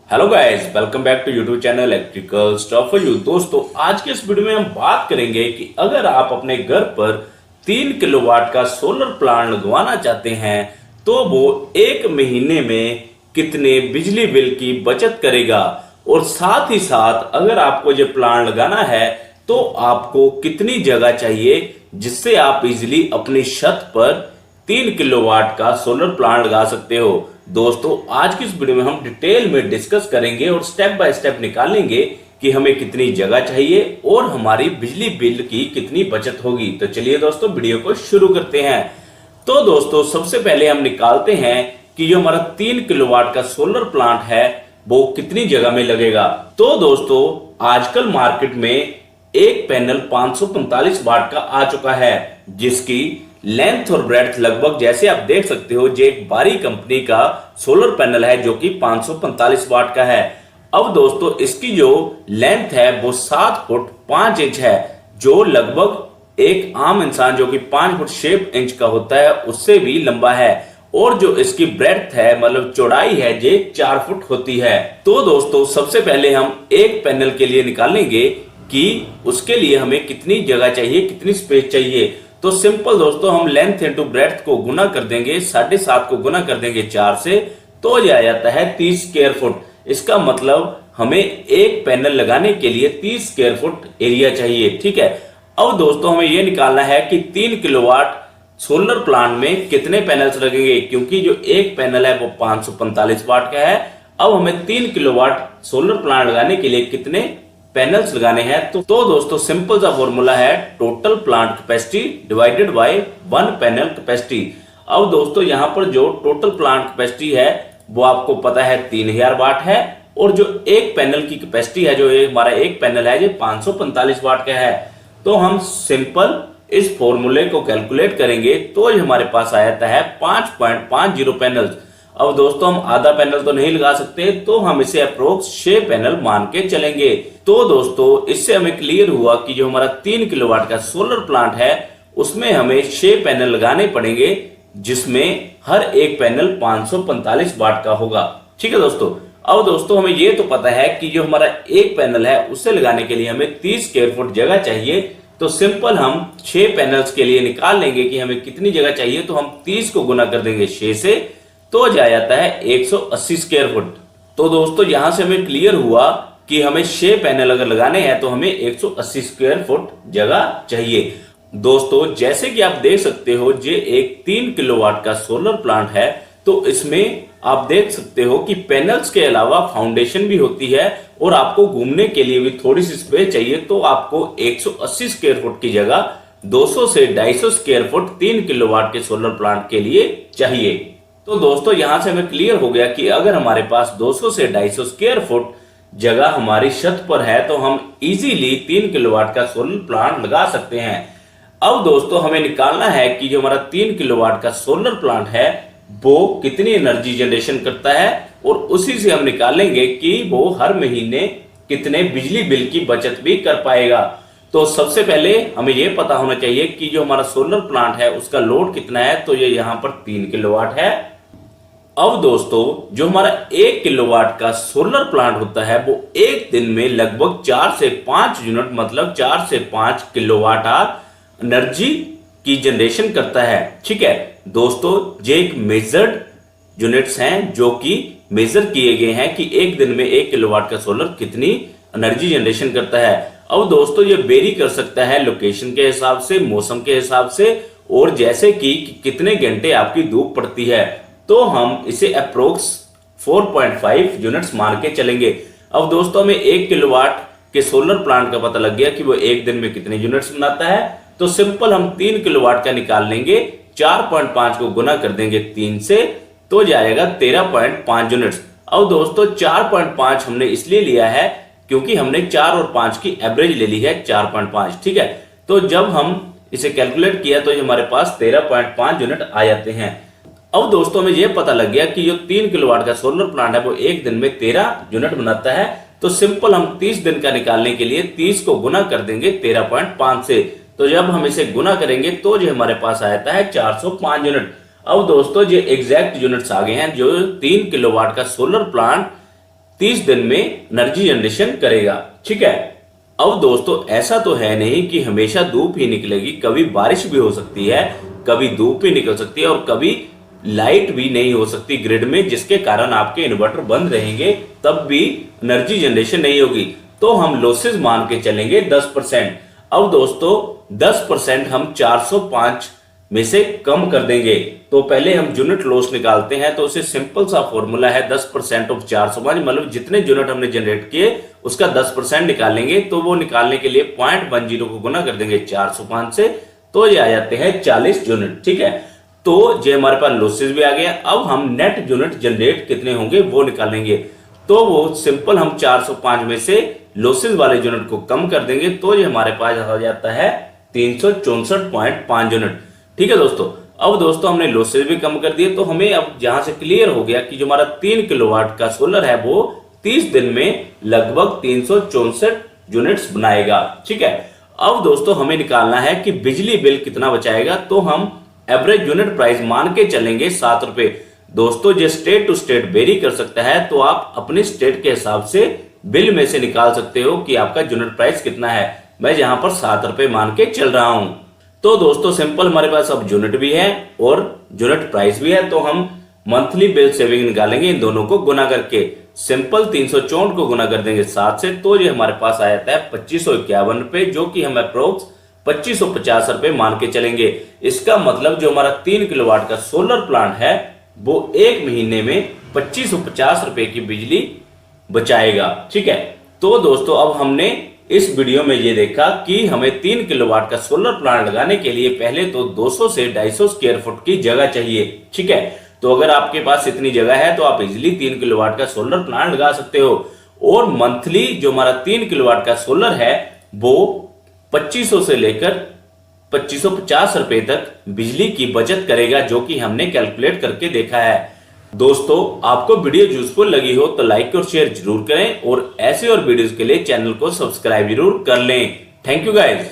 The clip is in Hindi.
Hello guys, welcome back to YouTube channel electrical stuff for you. दोस्तों, आज के इस वीडियो में हम बात करेंगे कि अगर आप अपने घर पर 3 किलोवाट का सोलर प्लांट लगवाना चाहते हैं तो वो एक महीने में कितने बिजली बिल की बचत करेगा, और साथ ही साथ अगर आपको ये प्लांट लगाना है तो आपको कितनी जगह चाहिए जिससे आप इजिली अपनी छत पर 3 किलोवाट का सोलर प्लांट लगा सकते हो। दोस्तों, आज की इस वीडियो में हम डिटेल में डिस्कस करेंगे और स्टेप बाय स्टेप निकालेंगे कि हमें कितनी जगह चाहिए और हमारी बिजली बिल की कितनी बचत होगी। तो चलिए दोस्तों, वीडियो को शुरू करते हैं। तो दोस्तों, सबसे पहले हम निकालते हैं कि जो हमारा 3 किलोवाट का सोलर प्लांट है वो कितनी जगह में लगेगा। तो दोस्तों, आजकल मार्केट में एक पैनल 545 वाट का आ चुका है, जिसकी लेंथ और ब्रेड्थ लगभग जैसे आप देख सकते हो, जो एक बारी कंपनी का सोलर पैनल है जो कि 545 वाट का है। अब दोस्तों, इसकी जो लेंथ है वो 7 फुट 5 इंच है, जो लगभग एक आम इंसान जो कि 5 फुट 6 इंच का होता है उससे भी लंबा है। और जो इसकी ब्रेड्थ है, मतलब चौड़ाई है, ये 4 फुट होती है। तो दोस्तों, सबसे पहले हम एक पैनल के लिए निकालेंगे कि उसके लिए हमें कितनी जगह चाहिए, कितनी स्पेस चाहिए। तो सिंपल दोस्तों, हम लेंथ इंटू ब्रेड्थ को गुना कर देंगे, 7.5 को गुना कर देंगे 4 से, तो यह आ जाता है 30 स्क्वायर फुट। इसका मतलब हमें एक पैनल लगाने के लिए 30 स्क्वायर फुट एरिया चाहिए। ठीक है। अब दोस्तों, हमें यह निकालना है कि 3 किलोवाट सोलर प्लांट में कितने पैनल्स लगेंगे, क्योंकि जो एक पैनल है वो 545 वाट का है। अब हमें 3 किलोवाट सोलर प्लांट लगाने के लिए कितने पैनल्स लगाने हैं। तो दोस्तों, सिंपल सा फॉर्मूला है total plant capacity divided by 1 panel capacity. अब दोस्तों, यहां पर जो टोटल प्लांट कैपेसिटी है वो आपको पता है 3000 वाट है, और जो एक पैनल की कैपेसिटी है, जो हमारा एक पैनल है, ये 545 वाट का है। तो हम सिंपल इस फॉर्मूले को कैलकुलेट करेंगे तो ये हमारे पास आ जाता है 5.50 पैनल्स। अब दोस्तों, हम आधा पैनल तो नहीं लगा सकते, तो हम इसे अप्रोक्स 6 पैनल मान के चलेंगे। तो दोस्तों, इससे हमें क्लियर हुआ कि जो हमारा 3 किलोवाट का सोलर प्लांट है उसमें हमें 6 पैनल लगाने पड़ेंगे, जिसमें हर एक पैनल 545 वाट का होगा। ठीक है दोस्तों। अब दोस्तों, हमें ये तो पता है कि जो हमारा एक पैनल है उसे लगाने के लिए हमें 30 स्क्वायर फुट जगह चाहिए। तो सिंपल हम 6 पैनल्स के लिए निकाल लेंगे कि हमें कितनी जगह चाहिए। तो हम 30 को गुना कर देंगे 6 से, तो जा जाता है 180 स्क्वायर फुट। तो दोस्तों, यहां से हमें क्लियर हुआ कि हमें 6 पैनल अगर लगाने हैं तो हमें 180 स्क्वायर फुट जगह चाहिए। दोस्तों, जैसे कि आप देख सकते हो, ये एक 3 किलोवाट का सोलर प्लांट है, तो इसमें आप देख सकते हो कि पैनल्स के अलावा फाउंडेशन भी होती है, और आपको घूमने के लिए भी थोड़ी सी स्पेस चाहिए। तो आपको 180 स्क्वायर फुट की जगह 200 से 250 स्क्वायर फुट 3 किलोवाट के सोलर प्लांट के लिए चाहिए। तो दोस्तों, यहां से हमें क्लियर हो गया कि अगर हमारे पास 200 से 250 स्क्वायर फुट जगह हमारी छत पर है तो हम इजीली 3 किलोवाट का सोलर प्लांट लगा सकते हैं। अब दोस्तों, हमें निकालना है कि जो हमारा 3 किलोवाट का सोलर प्लांट है वो कितनी एनर्जी जनरेशन करता है, और उसी से हम निकालेंगे कि वो हर महीने कितने बिजली बिल की बचत भी कर पाएगा। तो सबसे पहले हमें यह पता होना चाहिए कि जो हमारा सोलर प्लांट है उसका लोड कितना है। तो ये यहां पर 3 किलोवाट है। अब दोस्तों, जो हमारा 1 किलोवाट का सोलर प्लांट होता है वो एक दिन में लगभग 4 से 5 यूनिट, मतलब 4 से 5 किलोवाट आवर एनर्जी की जनरेशन करता है। ठीक है दोस्तों, ये एक मेजर्ड यूनिट्स हैं जो कि मेजर किए गए हैं कि एक दिन में 1 किलोवाट का सोलर कितनी एनर्जी जनरेशन करता है। अब दोस्तों, ये वेरी कर सकता है लोकेशन के हिसाब से, मौसम के हिसाब से, और जैसे कि कितने घंटे आपकी धूप पड़ती है। तो हम इसे अप्रोक्स 4.5 यूनिट्स मान के चलेंगे। अब दोस्तों, हमें 1 किलोवाट के सोलर प्लांट का पता लग गया कि वो एक दिन में कितने यूनिट्स बनाता है। तो सिंपल हम 3 किलोवाट का निकाल लेंगे, 4.5 को गुना कर देंगे 3 से, तो जाएगा 13.5 यूनिट्स। अब दोस्तों, 4.5 हमने इसलिए लिया है क्योंकि हमने 4 और 5 की एवरेज ले ली है 4.5। ठीक है। तो जब हम इसे कैलकुलेट किया तो हमारे पास 13.5 यूनिट आ जाते हैं। अब दोस्तों, हमें यह पता लग गया कि जो 3 किलोवाट का सोलर प्लांट है वो एक दिन में 13 यूनिट बनाता है। तो सिंपल हम 30 दिन का निकालने के लिए 30 को गुना कर देंगे 13.5 से। तो जब हम इसे गुना करेंगे तो जो हमारे पास आ जाता है 405 यूनिट। अब दोस्तों, ये एग्जैक्ट यूनिट्स आ गए हैं जो 3 किलोवाट का सोलर प्लांट 30 दिन में एनर्जी जनरेशन करेगा। ठीक है। अब दोस्तों ऐसा तो है नहीं कि हमेशा धूप ही निकलेगी, कभी बारिश भी हो सकती है, कभी धूप भी निकल सकती है और कभी लाइट भी नहीं हो सकती ग्रिड में, जिसके कारण आपके इन्वर्टर बंद रहेंगे, तब भी एनर्जी जनरेशन नहीं होगी। तो हम लॉसेस मान के चलेंगे 10%। अब दोस्तों 10% हम 405 में से कम कर देंगे। तो पहले हम यूनिट लॉस निकालते हैं। तो उसे सिंपल सा फॉर्मूला है 10% ऑफ 405, मतलब जितने यूनिट हमने जनरेट किए उसका 10% निकालेंगे। तो वो निकालने के लिए 0.10 को गुना कर देंगे 405 से, तो ये आ जाते हैं 40 यूनिट। ठीक है। तो ये हमारे पास लॉसेस भी आ गया। अब हम नेट यूनिट जनरेट कितने होंगे वो निकालेंगे। तो वो सिंपल हम 405 में से लॉसेस वाले यूनिट को कम कर देंगे, तो ये हमारे पास आ जाता है 364.5 यूनिट। ठीक है दोस्तों। अब दोस्तों हमने लॉसेस भी कम कर दिए, तो हमें अब यहां से क्लियर हो गया कि जो हमारा 3 किलोवाट का सोलर है वो 30 दिन में लगभग 364 यूनिट्स बनाएगा। ठीक है। अब दोस्तों हमें निकालना है कि बिजली बिल कितना बचाएगा। तो हम एवरेज यूनिट प्राइस मान के चलेंगे 7 रुपए। दोस्तों ये स्टेट टू स्टेट वेरी कर सकता है, तो आप अपने स्टेट के हिसाब से बिल में से निकाल सकते हो कि आपका यूनिट प्राइस कितना है। मैं यहां पर 7 रुपए मान के चल रहा हूं। तो दोस्तों सिंपल हमारे पास अब यूनिट भी है और यूनिट प्राइस भी है, तो हम मंथली बिल सेविंग निकालेंगे इन दोनों को गुना करके। सिंपल 364 को गुना कर देंगे 7 से, तो ये हमारे पास आ जाता है 2551 रुपए, जो कि हम अप्रोक्स 2550 रुपए मान के चलेंगे। इसका मतलब जो हमारा 3 किलोवाट का सोलर प्लांट है वो एक महीने में 2550 रुपए की बिजली बचाएगा। ठीक है। तो दोस्तों अब हमने इस वीडियो में ये देखा कि हमें 3 किलोवाट का सोलर प्लांट लगाने के लिए पहले तो 200 से 250 स्क्वायर फुट की जगह चाहिए। ठीक है। तो अगर आपके पास इतनी जगह है तो आप इजिली 3 किलोवाट का सोलर प्लांट लगा सकते हो। और मंथली जो हमारा 3 किलोवाट का सोलर है वो 2500 से लेकर 2550 रुपए तक बिजली की बचत करेगा, जो कि हमने कैलकुलेट करके देखा है। दोस्तों आपको वीडियो यूजफुल लगी हो तो लाइक और शेयर जरूर करें और ऐसे और वीडियोस के लिए चैनल को सब्सक्राइब जरूर कर लें। Thank you guys.